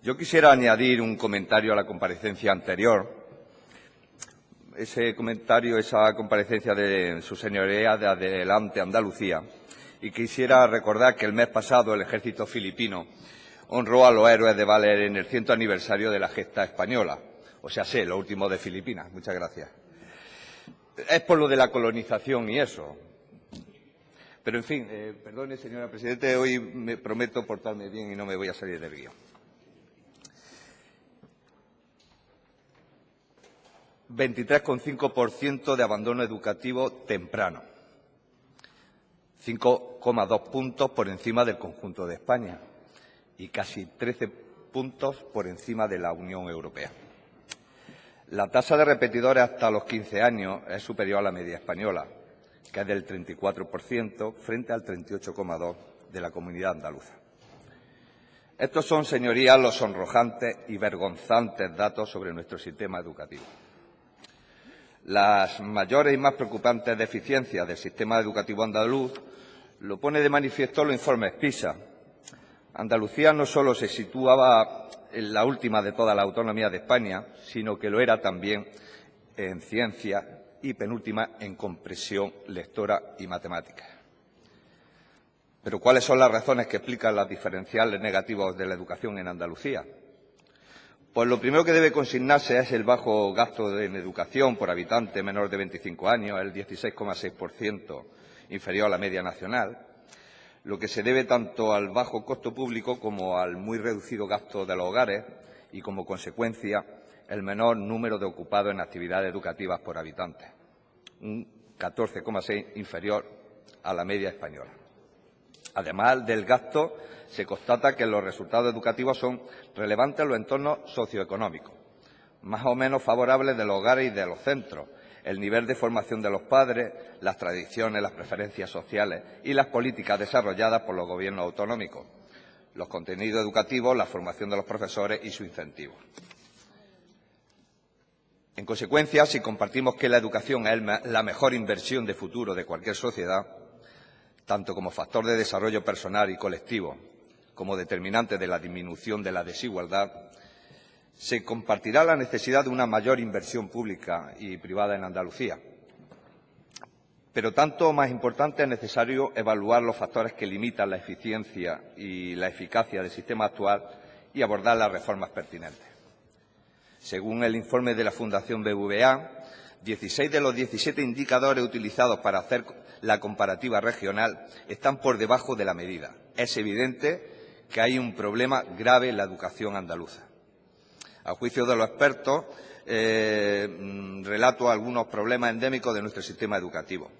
Yo quisiera añadir un comentario a la comparecencia anterior. Ese comentario, esa comparecencia de su señoría de Adelante Andalucía. Y quisiera recordar que el mes pasado el ejército filipino honró a los héroes de Valer en el 100º aniversario de la gesta española. O sea, sí, lo último de Filipinas. Muchas gracias. Es por lo de la colonización y eso. Pero, en fin, perdone, señora Presidente, hoy me prometo portarme bien y no me voy a salir del guión. 23,5% de abandono educativo temprano. 5,2 puntos por encima del conjunto de España y casi 13 puntos por encima de la Unión Europea. La tasa de repetidores hasta los 15 años es superior a la media española, que es del 34% frente al 38,2% de la comunidad andaluza. Estos son, señorías, los sonrojantes y vergonzantes datos sobre nuestro sistema educativo. Las mayores y más preocupantes deficiencias del sistema educativo andaluz lo pone de manifiesto los informes PISA. Andalucía no solo se situaba en la última de todas las autonomías de España, sino que lo era también en ciencia y penúltima en comprensión lectora y matemáticas. Pero ¿cuáles son las razones que explican los diferenciales negativos de la educación en Andalucía? Pues lo primero que debe consignarse es el bajo gasto en educación por habitante menor de 25 años, el 16,6% inferior a la media nacional, lo que se debe tanto al bajo costo público como al muy reducido gasto de los hogares y, como consecuencia, el menor número de ocupados en actividades educativas por habitante, un 14,6% inferior a la media española. Además del gasto, se constata que los resultados educativos son relevantes en los entornos socioeconómicos, más o menos favorables de los hogares y de los centros, el nivel de formación de los padres, las tradiciones, las preferencias sociales y las políticas desarrolladas por los gobiernos autonómicos, los contenidos educativos, la formación de los profesores y su incentivo. En consecuencia, si compartimos que la educación es la mejor inversión de futuro de cualquier sociedad, tanto como factor de desarrollo personal y colectivo, como determinante de la disminución de la desigualdad, se compartirá la necesidad de una mayor inversión pública y privada en Andalucía. Pero tanto o más importante es necesario evaluar los factores que limitan la eficiencia y la eficacia del sistema actual y abordar las reformas pertinentes. Según el informe de la Fundación BBVA, 16 de los 17 indicadores utilizados para hacer la comparativa regional están por debajo de la medida. Es evidente que hay un problema grave en la educación andaluza. A juicio de los expertos, relato algunos problemas endémicos de nuestro sistema educativo.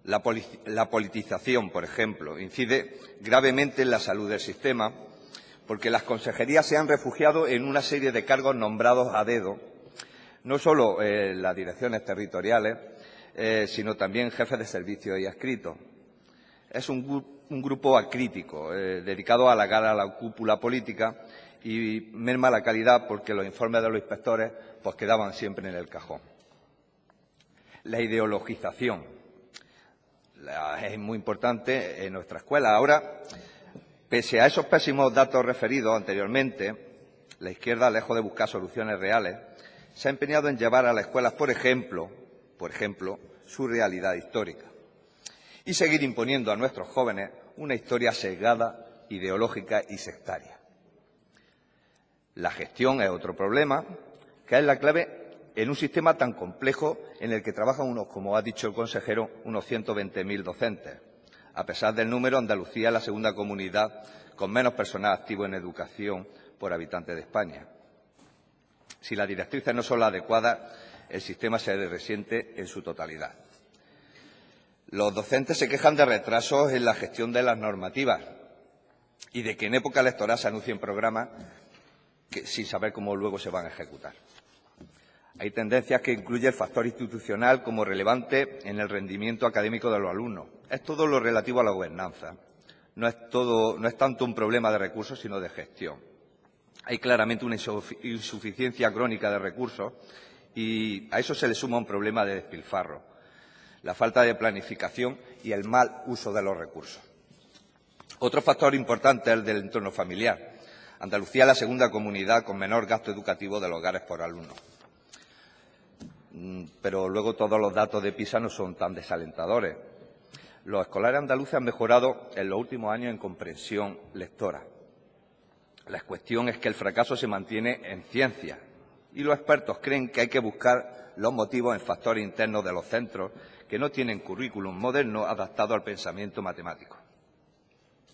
La politización, por ejemplo, incide gravemente en la salud del sistema porque las consejerías se han refugiado en una serie de cargos nombrados a dedo, no solo las direcciones territoriales, sino también jefes de servicio y adscritos. Es un grupo acrítico, dedicado a halagar a la cúpula política y merma la calidad porque los informes de los inspectores pues quedaban siempre en el cajón. La ideologización es muy importante en nuestra escuela. Ahora, pese a esos pésimos datos referidos anteriormente, la izquierda, lejos de buscar soluciones reales, se ha empeñado en llevar a las escuelas, por ejemplo, su realidad histórica y seguir imponiendo a nuestros jóvenes una historia sesgada, ideológica y sectaria. La gestión es otro problema, que es la clave en un sistema tan complejo en el que trabajan como ha dicho el consejero, unos 120.000 docentes. A pesar del número, Andalucía es la segunda comunidad con menos personal activo en educación por habitante de España. Si las directrices no son las adecuadas, el sistema se resiente en su totalidad. Los docentes se quejan de retrasos en la gestión de las normativas y de que en época electoral se anuncien programas sin saber cómo luego se van a ejecutar. Hay tendencias que incluyen el factor institucional como relevante en el rendimiento académico de los alumnos. Es todo lo relativo a la gobernanza. No es tanto un problema de recursos, sino de gestión. Hay claramente una insuficiencia crónica de recursos y a eso se le suma un problema de despilfarro, la falta de planificación y el mal uso de los recursos. Otro factor importante es el del entorno familiar. Andalucía es la segunda comunidad con menor gasto educativo de los hogares por alumno. Pero luego todos los datos de PISA no son tan desalentadores. Los escolares andaluces han mejorado en los últimos años en comprensión lectora. La cuestión es que el fracaso se mantiene en ciencias y los expertos creen que hay que buscar los motivos en factores internos de los centros que no tienen currículum moderno adaptado al pensamiento matemático.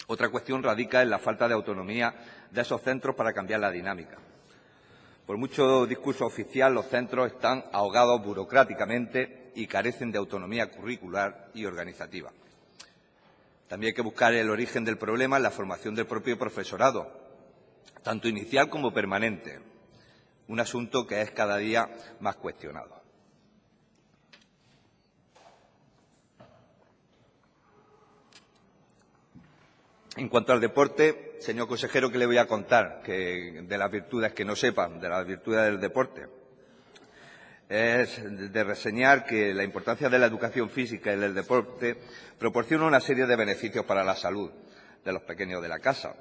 Otra cuestión radica en la falta de autonomía de esos centros para cambiar la dinámica. Por mucho discurso oficial, los centros están ahogados burocráticamente y carecen de autonomía curricular y organizativa. También hay que buscar el origen del problema en la formación del propio profesorado, tanto inicial como permanente, un asunto que es cada día más cuestionado. En cuanto al deporte, señor consejero, ¿qué le voy a contar de las virtudes que no sepan, de las virtudes del deporte? Es de reseñar que la importancia de la educación física y del deporte proporciona una serie de beneficios para la salud de los pequeños de la casa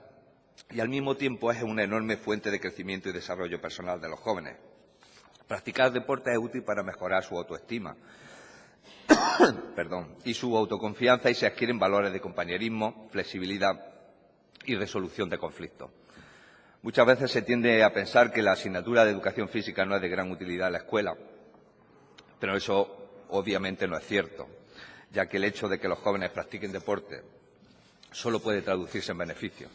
y al mismo tiempo es una enorme fuente de crecimiento y desarrollo personal de los jóvenes. Practicar deporte es útil para mejorar su autoestima y su autoconfianza y se adquieren valores de compañerismo, flexibilidad y resolución de conflictos. Muchas veces se tiende a pensar que la asignatura de educación física no es de gran utilidad en la escuela, pero eso obviamente no es cierto, ya que el hecho de que los jóvenes practiquen deporte solo puede traducirse en beneficios.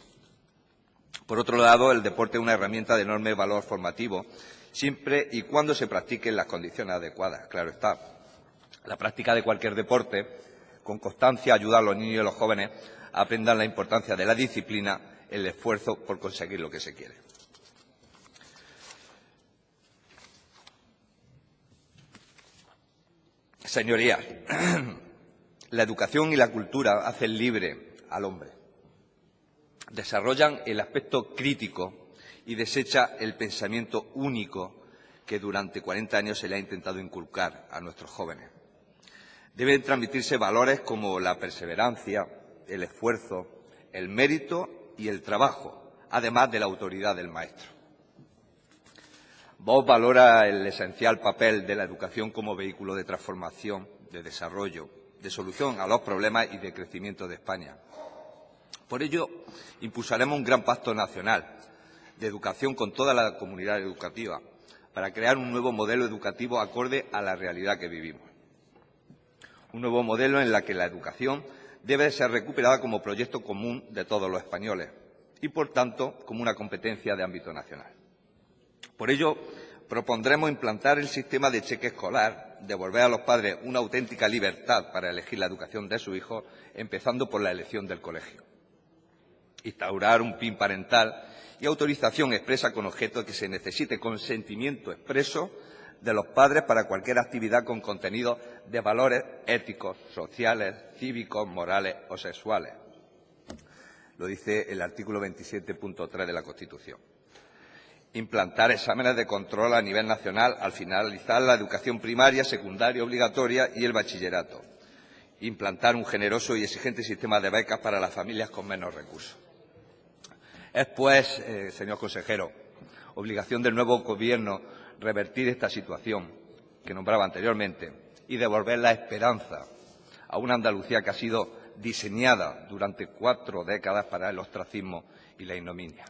Por otro lado, el deporte es una herramienta de enorme valor formativo, siempre y cuando se practique en las condiciones adecuadas, claro está. La práctica de cualquier deporte, con constancia, ayuda a los niños y los jóvenes a aprender la importancia de la disciplina, el esfuerzo por conseguir lo que se quiere. Señorías, la educación y la cultura hacen libre al hombre, desarrollan el aspecto crítico y desecha el pensamiento único que durante 40 años se le ha intentado inculcar a nuestros jóvenes. Deben transmitirse valores como la perseverancia, el esfuerzo, el mérito y el trabajo, además de la autoridad del maestro. Vox valora el esencial papel de la educación como vehículo de transformación, de desarrollo, de solución a los problemas y de crecimiento de España. Por ello, impulsaremos un gran pacto nacional de educación con toda la comunidad educativa para crear un nuevo modelo educativo acorde a la realidad que vivimos. Un nuevo modelo en el que la educación debe ser recuperada como proyecto común de todos los españoles y, por tanto, como una competencia de ámbito nacional. Por ello, propondremos implantar el sistema de cheque escolar, devolver a los padres una auténtica libertad para elegir la educación de sus hijos, empezando por la elección del colegio. Instaurar un PIN parental y autorización expresa con objeto que se necesite consentimiento expreso de los padres para cualquier actividad con contenido de valores éticos, sociales, cívicos, morales o sexuales. Lo dice el artículo 27.3 de la Constitución. Implantar exámenes de control a nivel nacional al finalizar la educación primaria, secundaria obligatoria y el bachillerato. Implantar un generoso y exigente sistema de becas para las familias con menos recursos. Es, pues, señor consejero, obligación del nuevo Gobierno revertir esta situación que nombraba anteriormente y devolver la esperanza a una Andalucía que ha sido diseñada durante 4 décadas para el ostracismo y la ignominia.